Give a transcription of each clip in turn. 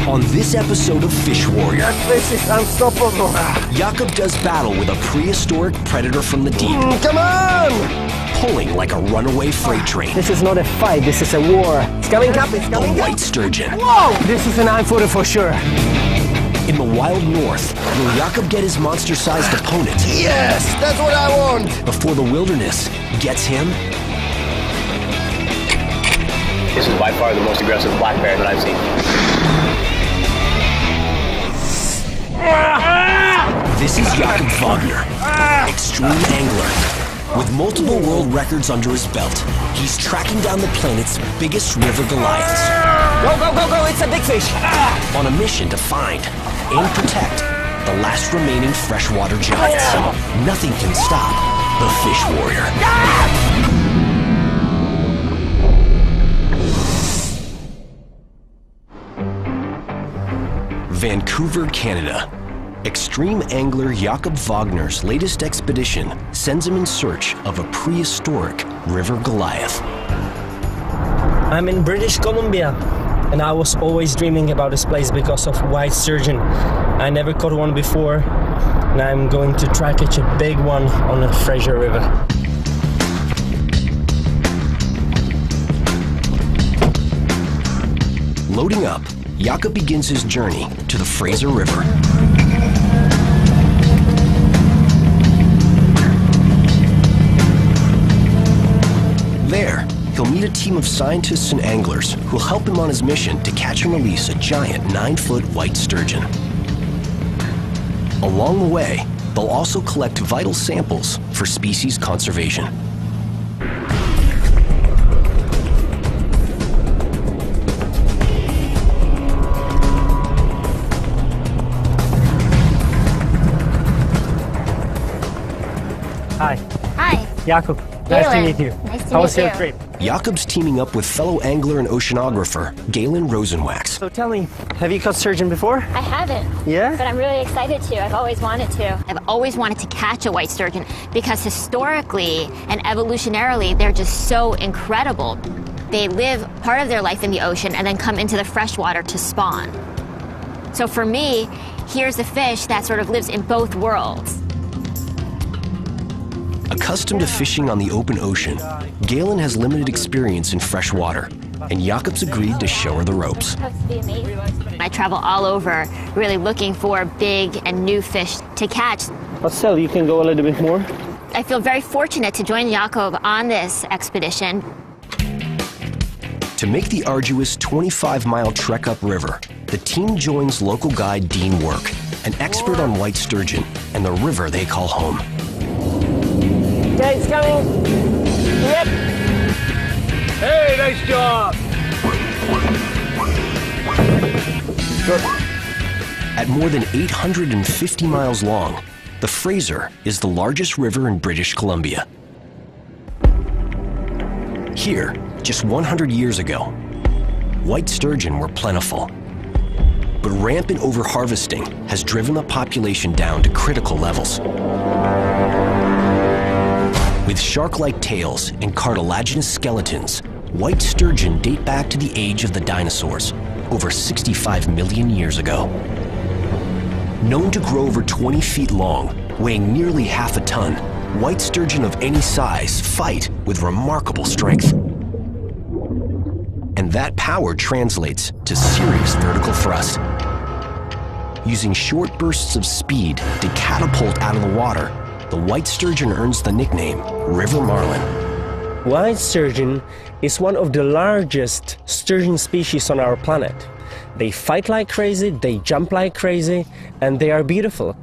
On this episode of Fish Warrior, that fish is unstoppable. Jakob does battle with a prehistoric predator from the deep. Come on! Pulling like a runaway freight train. This is not a fight, this is a war. It's coming up, it's coming A up. white sturgeon. Whoa! This is a 9-footer for sure. In the wild north, will Jakob get his monster-sized opponent? Yes, that's what I want. Before the wilderness gets him? This is by far the most aggressive black bear that I've seen. This is Jakob Wagner, extreme angler. With multiple world records under his belt, he's tracking down the planet's biggest river Goliaths. Go, go, go, go, it's a big fish. On a mission to find and protect the last remaining freshwater giants. Nothing can stop the Fish Warrior. Vancouver, Canada. Extreme angler Jakob Wagner's latest expedition sends him in search of a prehistoric river Goliath. I'm in British Columbia, and I was always dreaming about this place because of white sturgeon. I never caught one before, and I'm going to try catch a big one on the Fraser River. Loading up, Jakob begins his journey to the Fraser River. There, he'll meet a team of scientists and anglers who'll help him on his mission to catch and release a giant 9-foot white sturgeon. Along the way, they'll also collect vital samples for species conservation. Hi. Hi. Jakob. Nice to Galen. meet you. Nice to How was meet your you. trip? Jakob's teaming up with fellow angler and oceanographer Galen Rosenwax. So tell me, have you caught sturgeon before? I haven't. Yeah? But I'm really excited to. I've always wanted to. I've always wanted to catch a white sturgeon because historically and evolutionarily, they're just so incredible. They live part of their life in the ocean and then come into the freshwater to spawn. So for me, here's a fish that sort of lives in both worlds. Accustomed to fishing on the open ocean, Galen has limited experience in fresh water, and Jakob's agreed to show her the ropes. It's supposed to be amazing. I travel all over, really looking for big and new fish to catch. But still, you can go a little bit more. I feel very fortunate to join Jakob on this expedition. To make the arduous 25-mile trek upriver, the team joins local guide Dean Work, an expert on white sturgeon and the river they call home. Yeah, it's coming. Yep. Hey, nice job. Good. At more than 850 miles long, the Fraser is the largest river in British Columbia. Here, just 100 years ago, white sturgeon were plentiful. But rampant overharvesting has driven the population down to critical levels. With shark-like tails and cartilaginous skeletons, white sturgeon date back to the age of the dinosaurs, over 65 million years ago. Known to grow over 20 feet long, weighing nearly half a ton, white sturgeon of any size fight with remarkable strength. And that power translates to serious vertical thrust. Using short bursts of speed to catapult out of the water, the white sturgeon earns the nickname River Marlin. White sturgeon is one of the largest sturgeon species on our planet. They fight like crazy, they jump like crazy, and they are beautiful.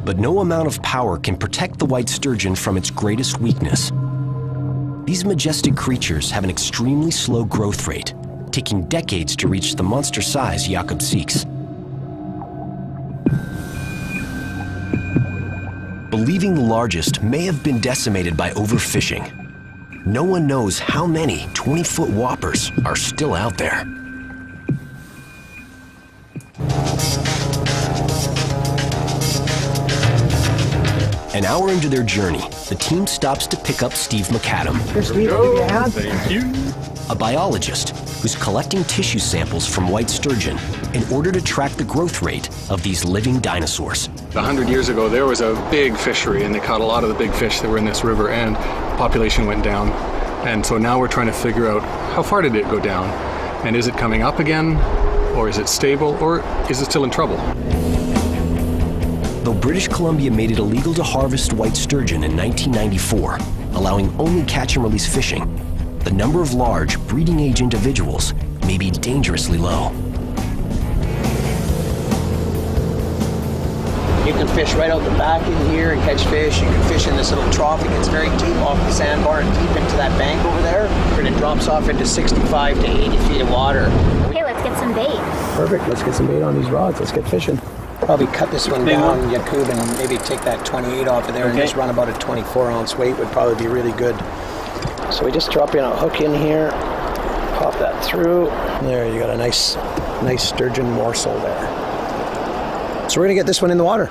But no amount of power can protect the white sturgeon from its greatest weakness. These majestic creatures have an extremely slow growth rate, taking decades to reach the monster size Jakob seeks. Believing the largest may have been decimated by overfishing, no one knows how many 20-foot whoppers are still out there. An hour into their journey, the team stops to pick up Steve McAdam, Thank you. a biologist who's collecting tissue samples from white sturgeon in order to track the growth rate of these living dinosaurs. 100 years ago, there was a big fishery, and they caught a lot of the big fish that were in this river, and population went down. And so now we're trying to figure out how far did it go down, and is it coming up again, or is it stable, or is it still in trouble? Though British Columbia made it illegal to harvest white sturgeon in 1994, allowing only catch and release fishing, the number of large, breeding-age individuals may be dangerously low. You can fish right out the back in here and catch fish. You can fish in this little trough. It gets very deep off the sandbar and deep into that bank over there. And it drops off into 65 to 80 feet of water. Okay, let's get some bait. Perfect. Let's get some bait on these rods. Let's get fishing. Probably cut this one down, Yakub, and maybe take that 28 off of there and just run about a 24-ounce weight would probably be really good. So we just drop in a hook in here, pop that through. There, you got a nice sturgeon morsel there. So we're gonna get this one in the water.